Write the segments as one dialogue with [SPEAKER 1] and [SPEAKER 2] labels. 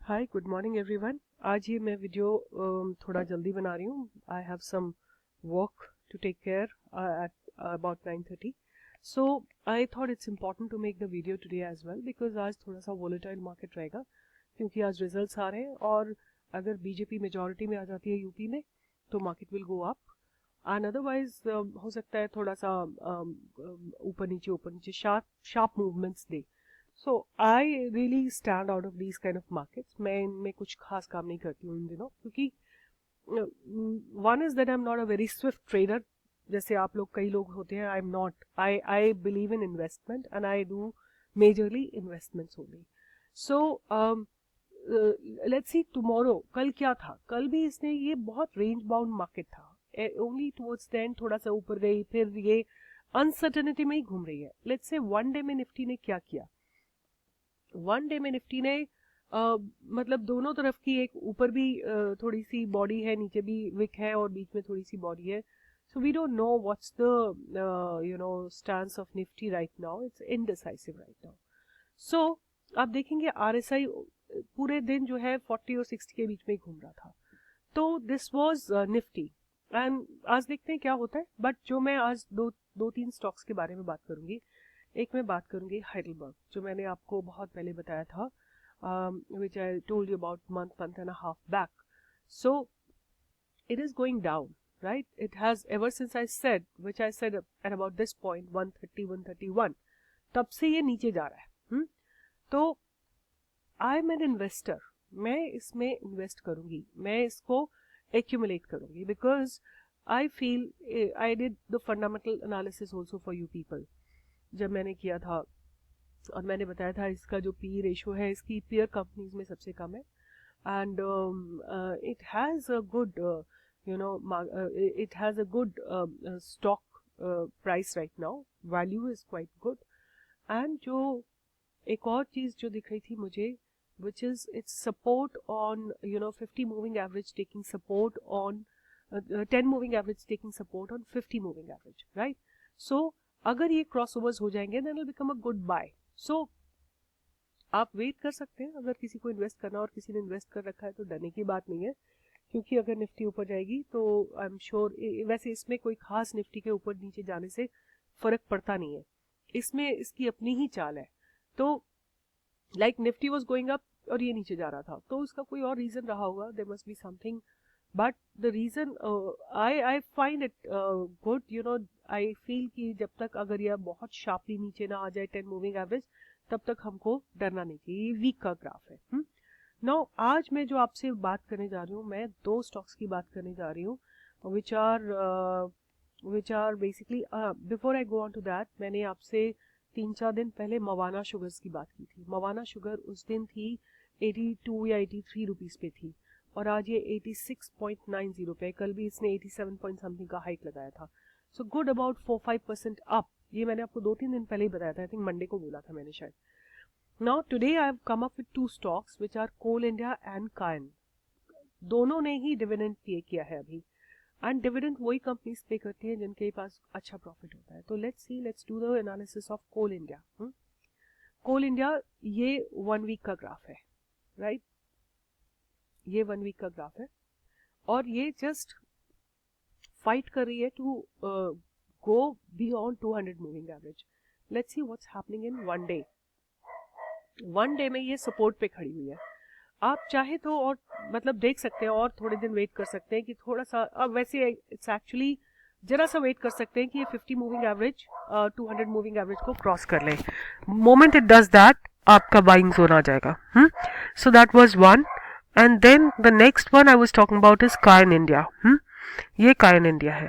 [SPEAKER 1] Hi good morning everyone. आज ये मैं वीडियो थोड़ा जल्दी बना रही हूँ। I have some work to take care at about 9:30, so I thought it's important to make the video today as well because आज थोड़ा सा वोलेटाइल मार्केट रहेगा क्योंकि आज रिजल्ट्स आ रहे हैं और अगर बीजेपी मेजॉरिटी में आ जाती है यूपी में तो market will go up and otherwise हो सकता है थोड़ा सा ऊपर नीचे sharp movements they. So I really stand out of these kind of markets. मैं इनमें कुछ खास काम नहीं करती हूँ इन दिनों क्योंकि one is that I'm not a very swift trader. जैसे आप लोग कई लोग होते हैं, I'm not. I believe in investment and I do majorly investments only. So uh, let's see tomorrow. कल क्या था? कल भी इसने ये बहुत रेंज बाउंड मार्केट था. Only towards the end थोड़ा सा ऊपर गई, फिर ये अनसर्टेनिटी में ही घूम रही है. Let's say one day में निफ्टी ने क्या किया? वन डे में निफ्टी ने मतलब दोनों तरफ की एक ऊपर भी थोड़ी सी बॉडी है, नीचे भी विक है और बीच में थोड़ी सी बॉडी है. So we don't know what's the stance of Nifty right now. It's indecisive right now. So आप देखेंगे आरएसआई पूरे दिन जो है 40 और 60 के बीच में ही घूम रहा था. तो दिस वाज निफ्टी एंड आज देखते हैं क्या होता है. बट जो मैं आज दो तीन स्टॉक्स के बारे में बात करूंगी. एक मैं बात करूंगी हाइडलबर्ग, जो मैंने आपको बहुत पहले बताया था, which I told you about month and a half back. So it is going down, right? It has ever since I said, which I said at about this point 130 131, तब से ये नीचे जा रहा है. तो आई एम एन इन्वेस्टर. मैं इसमें इन्वेस्ट करूंगी, मैं इसको एक्यूमुलेट करूंगी because I feel I did the fundamental analysis also for you people. जब मैंने किया था और मैंने बताया था इसका जो पी रेशो है इसकी पीयर कंपनीज में सबसे कम है and it has a good it has a good stock price right now. Value is quite good. And जो एक और चीज़ जो दिख रही थी मुझे, which is its support on 50 moving average taking support on 10 moving average taking support on 50 moving average, right? So अगर ये क्रॉसओवर्स हो जाएंगे then it'll become a good buy. So आप वेट कर सकते हैं. अगर किसी को इन्वेस्ट करना और किसी ने इन्वेस्ट कर रखा है तो डरने की बात नहीं है क्योंकि अगर निफ्टी ऊपर जाएगी तो आई एम श्योर. वैसे इसमें कोई खास निफ्टी के ऊपर नीचे जाने से फर्क पड़ता नहीं है, इसमें इसकी अपनी ही चाल है. तो like Nifty was going up और ये नीचे जा रहा था तो उसका कोई और रीजन रहा होगा. There must be something. But the reason I find it good. I feel कि जब तक अगर यह बहुत शार्पली नीचे ना आ जाए 10 मूविंग एवरेज तब तक हमको डरना नहीं चाहिए. ये वीक का ग्राफ है. नाउ आज मैं जो आपसे बात करने जा रही हूँ, मैं दो स्टॉक्स की बात करने जा रही हूँ which are basically before I go on to that. मैंने आपसे 3-4 दिन पहले मवाना शुगर्स की बात की थी. मवाना शुगर उस दिन थी 82 या 83 रुपीस पे थी और आज ये 86.90 पे. कल भी इसने 87 पॉइंट समथिंग का हाइक लगाया था. So good about 4-5% up. ये मैंने आपको 2-3 दिन पहले ही बताया था. आई थिंक मंडे को बोला था मैंने शायद. Now today I have come up with two stocks which are Coal India and Kaynes. दोनों ने ही डिविडेंड पे किया है अभी एंड डिविडेंड वही कंपनीज पे करती हैं जिनके पास अच्छा प्रॉफिट होता है. तो let's do the analysis of Coal India. Coal India ये 1 वीक का ग्राफ है, राइट? ये 1 वीक का ग्राफ है और ये जस्ट फाइट कर रही है to go beyond 200 moving average. Let's see what's happening in one day. One day में ये सपोर्ट पे खड़ी हुई है. आप चाहे तो और मतलब देख सकते हैं और थोड़े दिन वेट कर सकते हैं कि थोड़ा सा. अब वैसे इट्स एक्चुअली जरा सा वेट कर सकते हैं कि ये 50 मूविंग एवरेज 200 मूविंग एवरेज को क्रॉस कर ले. मोमेंट इट डज दैट आपका बाइंग जोन आ जाएगा. So that was one. And then the next one I was talking about is Kaynes India. ये कायन इंडिया है.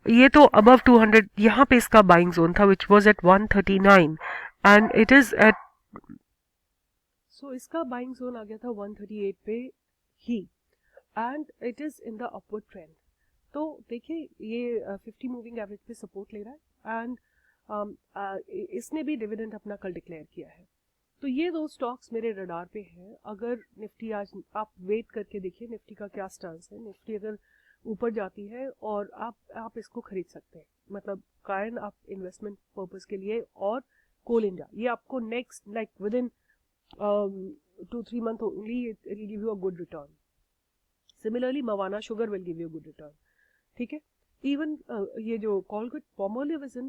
[SPEAKER 1] ये तो अबव 200 यहाँ पे इसका बाइंग जोन था which was at 139 and it is at. So इसका बाइंग जोन आ गया था 138 पे ही and it is in the upward trend. तो देखिए ये 50 मूविंग एवरेज पे सपोर्ट ले रहा है एंड इसने भी डिविडेंड अपना कल डिक्लेयर किया है. तो ये दो स्टॉक्स मेरे रडार पे हैं. अगर निफ्टी आज आप वेट करके देखिए निफ्टी का क्या स्टांस है. निफ्टी अगर ऊपर जाती है और आप इसको खरीद सकते हैं. मतलब कायन आप इन्वेस्टमेंट पर्पस के लिए और कोल इंडिया ये आपको next like with in 2-3 months only, it will give you a good return. Similarly, Mawana Sugar will give you a good return. ठीक है. Even ये जो Colgate Palmolive is in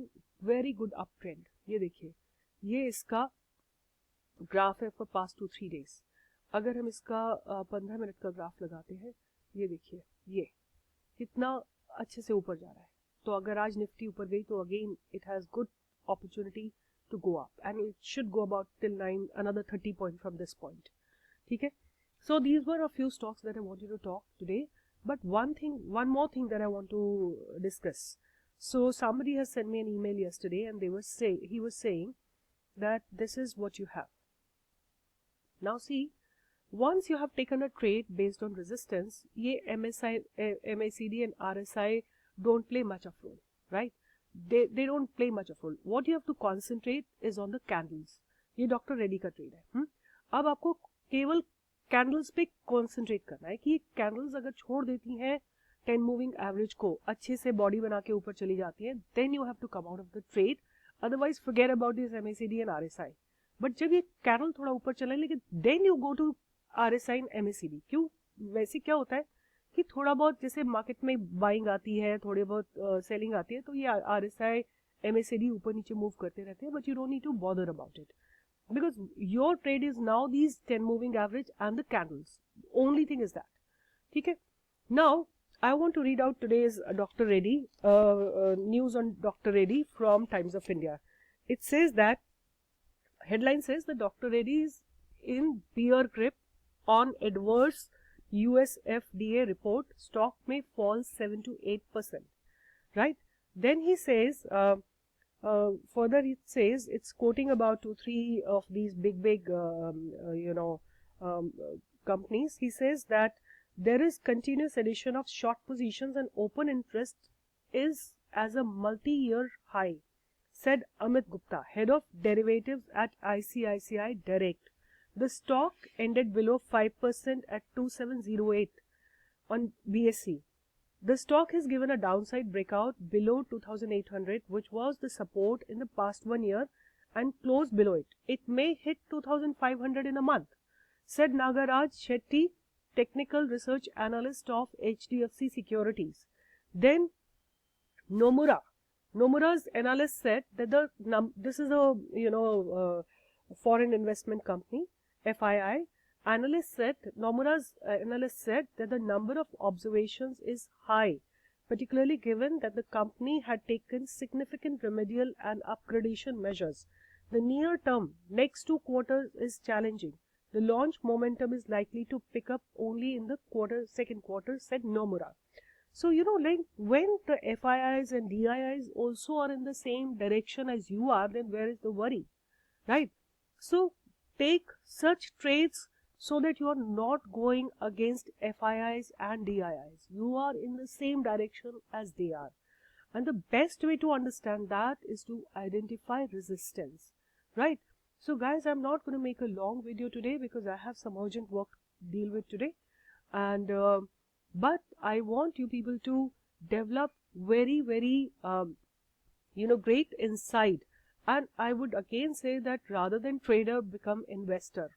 [SPEAKER 1] very good uptrend. ये देखिए, ये इसका ग्राफ है for past 2-3 days. अगर हम इसका 15 मिनट का ग्राफ लगाते हैं, ये देखिए ये कितना अच्छे से ऊपर जा रहा है. तो अगर आज निफ्टी ऊपर गई तो again it has good opportunity to go up, and it should go about till 9, another 30 point from this point. Okay, so these were a few stocks that I wanted to talk today, but one more thing that I want to discuss. So somebody has sent me an email yesterday, and he was saying that this is what you have. Now see, once you have taken a trade based on resistance, ye MACD and RSI don't play much of role, right? They don't play much of role. What you have to concentrate is on the candles. ये doctor ready का trade है. अब आपको केवल candles पे concentrate करना है कि ये कैंडल्स अगर छोड़ देती हैं 10 मूविंग एवरेज को, अच्छे से बॉडी बना के ऊपर चली जाती हैं, then you have to come out of the trade. Otherwise forget about this MACD and RSI. बट जब ये कैंडल थोड़ा ऊपर चले, लेकिन then you go to RSI and MACD. क्यों? वैसे क्या होता है कि थोड़ा बहुत जैसे मार्केट में बाइंग आती है, थोड़े बहुत सेलिंग आती है, तो ये RSI MACD ऊपर नीचे मूव करते रहते हैं. But you don't need to bother about it because your trade is now these 10 moving average and the candles. Only thing is that. Okay. Now I want to read out today's Dr. Reddy news on Dr. Reddy from Times of India. It says that headline says that Dr. Reddy is in bear grip on adverse US FDA report. Stock may fall 7 to 8%. Right? Then he says, further it says, it's quoting about 2-3 of these big companies. He says that there is continuous addition of short positions and open interest is as a multi-year high, said Amit Gupta, head of derivatives at ICICI Direct. The stock ended below 5% at 2708 on BSE. The stock has given a downside breakout below 2800, which was the support in the past 1 year, and closed below it. It may hit 2500 in a month, said Nagaraj Shetty, technical research analyst of HDFC Securities. Then Nomura's analyst said that this is a foreign investment company, FII. Nomura's analyst said that the number of observations is high, particularly given that the company had taken significant remedial and upgradation measures. The near term, next 2 quarters is challenging. The launch momentum is likely to pick up only in the second quarter, said Nomura. So, like when the FIIs and DIIs also are in the same direction as you are, then where is the worry, right? So, take such trades so that you are not going against FIIs and DIIs. You are in the same direction as they are. And the best way to understand that is to identify resistance, right? So guys, I'm not going to make a long video today because I have some urgent work to deal with today. And but I want you people to develop very great insight. And I would again say that rather than trader, become investor.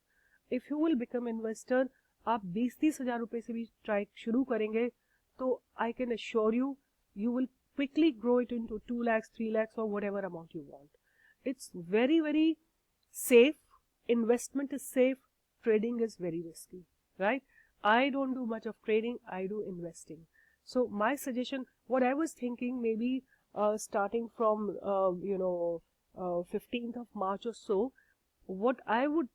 [SPEAKER 1] If you will become investor, आप 20-30 हजार रुपए से भी try शुरू करेंगे तो I can assure you, you will quickly grow it into 2 lakhs, 3 lakhs or whatever amount you want. It's very safe. Investment is safe. Trading is very risky, right? I don't do much of trading. I do investing. So my suggestion, what I was thinking, maybe starting from 15th of March or so, what I would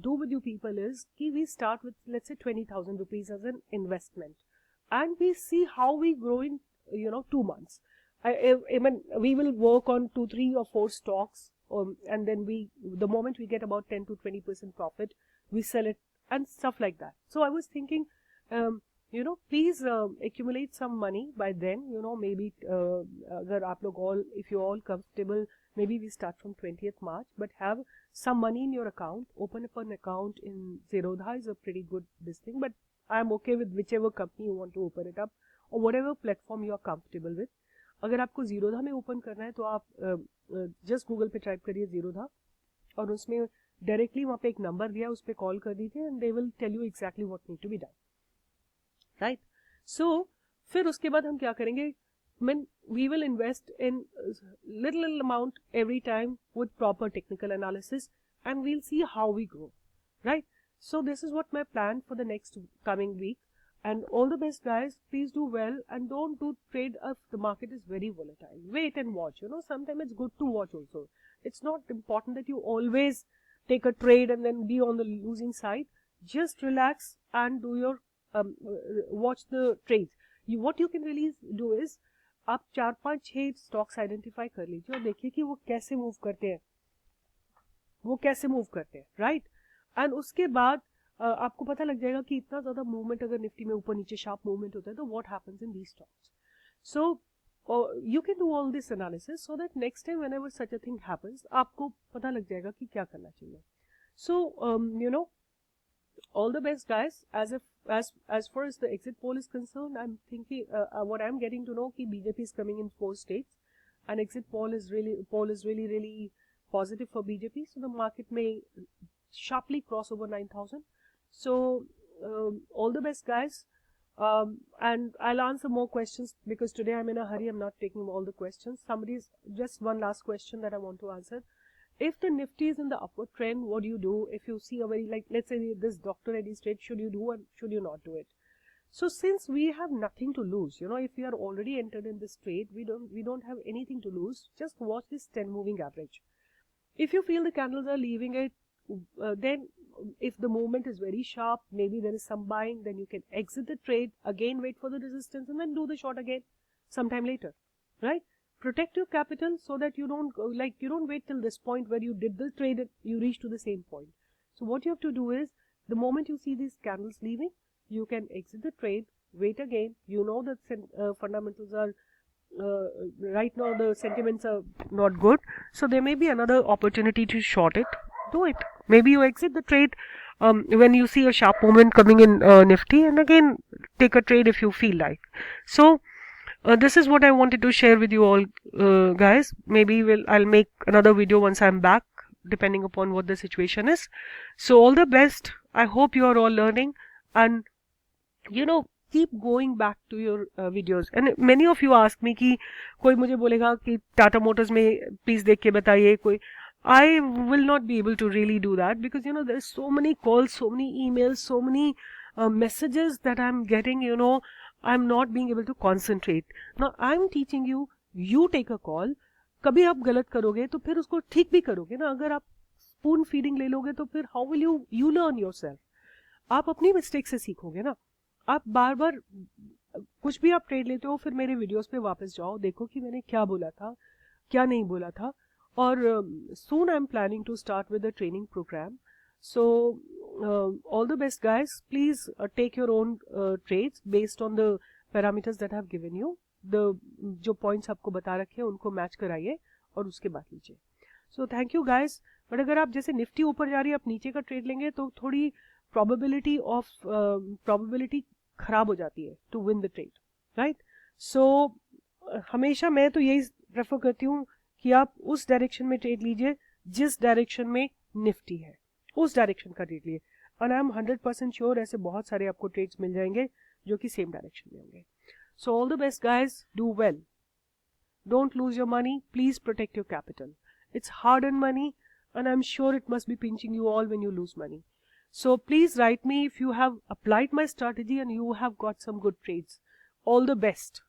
[SPEAKER 1] do with you people is we start with, let's say, 20,000 rupees as an investment, and we see how we grow in 2 months. I mean, we will work on 2, 3 or 4 stocks, and then the moment we get about 10 to 20% profit, we sell it and stuff like that. So I was thinking, please accumulate some money by then. Maybe if you're all comfortable, maybe we start from 20th March, but have some money in your account. Open up an account in Zerodha is a pretty good thing, but I'm okay with whichever company you want to open it up or whatever platform you are comfortable with. अगर आपको Zerodha में open करना है तो आप just Google पे type करिए Zerodha और उसमें डायरेक्टली वहाँ पे एक नंबर दिया, उस पर कॉल कर दीजिए and they will tell you exactly what need to be done, right. So फिर उसके बाद हम क्या करेंगे, when we will invest in little amount every time with proper technical analysis, and we'll see how we grow, right? So this is what my plan for the next coming week, and all the best guys. Please do well and don't do trade if the market is very volatile. Wait and watch, you know, sometimes it's good to watch also. It's not important that you always take a trade and then be on the losing side. Just relax and do your watch the trades. What you can really do is आप 4-5-6 stocks identify कर लीजिए और देखिए कि वो कैसे move करते हैं, राइट. एंड उसके बाद आपको पता लग जाएगा कि इतना ज्यादा मूवमेंट अगर निफ्टी में ऊपर नीचे शार्प मूवमेंट होता है तो what happens in these stocks. So you can do all this analysis so that next time whenever such a thing happens आपको पता लग जाएगा कि क्या करना चाहिए. So you know, all the best guys. As far as the exit poll is concerned, I'm thinking what I'm getting to know ki BJP is coming in 4 states, and exit poll is really positive for BJP, so the market may sharply cross over 9,000. So all the best guys, and I'll answer more questions because today I'm in a hurry. I'm not taking all the questions. Just one last question that I want to answer. If the Nifty is in the upward trend, what do you do? If you see a very, like, let's say this Dr. Reddy's trade, should you do or should you not do it? So since we have nothing to lose, you know, if we are already entered in this trade, we don't have anything to lose. Just watch this 10 moving average. If you feel the candles are leaving it, then if the movement is very sharp, maybe there is some buying, then you can exit the trade, again wait for the resistance and then do the short again sometime later, right? Protect your capital so that you don't wait till this point where you did the trade, you reach to the same point. So what you have to do is, the moment you see these candles leaving, you can exit the trade, wait again. You know that fundamentals are right now, the sentiments are not good, so there may be another opportunity to short it. Do it. Maybe you exit the trade when you see a sharp movement coming in Nifty, and again take a trade if you feel like. So this is what I wanted to share with you all, guys. Maybe I'll make another video once I'm back, depending upon what the situation is. So all the best. I hope you are all learning, and you know, keep going back to your videos. And many of you ask me कि कोई मुझे बोलेगा कि Tata Motors में please देख के बताइए कोई. I will not be able to really do that because, you know, there's so many calls, so many emails, so many messages that I'm getting, you know. I'm not being able to concentrate. Now I'm teaching you, you take a call. कभी आप गलत करोगे तो फिर उसको ठीक भी करोगे ना. अगर आप स्पून फीडिंग ले लोगे तो फिर how will you learn yourself? आप अपनी मिस्टेक से सीखोगे ना. आप बार बार कुछ भी आप ट्रेड लेते हो फिर मेरे वीडियोस पे वापस जाओ, देखो कि मैंने क्या बोला था, क्या नहीं बोला था. और soon I'm planning to start with the training program. So all the best guys. Please take your own trades based on the parameters that I have given you. जो points आपको बता रखे हैं उनको मैच कराइए और उसके बाद लीजिए. So thank you guys. But अगर आप जैसे निफ्टी ऊपर जा रही है आप नीचे का ट्रेड लेंगे तो थोड़ी probability खराब हो जाती है to win the trade, right? So हमेशा मैं तो यही प्रेफर करती हूँ कि आप उस डायरेक्शन में ट्रेड लीजिए जिस डायरेक्शन में निफ्टी है, उस डायरेक्शन का ट्रेड लिए. और आई एम 100% श्योर ऐसे बहुत सारे आपको ट्रेड्स मिल जाएंगे जो कि सेम डायरेक्शन में होंगे. So all the best guys, do well, don't lose your money, please protect your capital. It's hard earned money, and I'm sure it must be pinching you all when you lose money. So please write me if you have applied my strategy and you have got some good trades. All the best.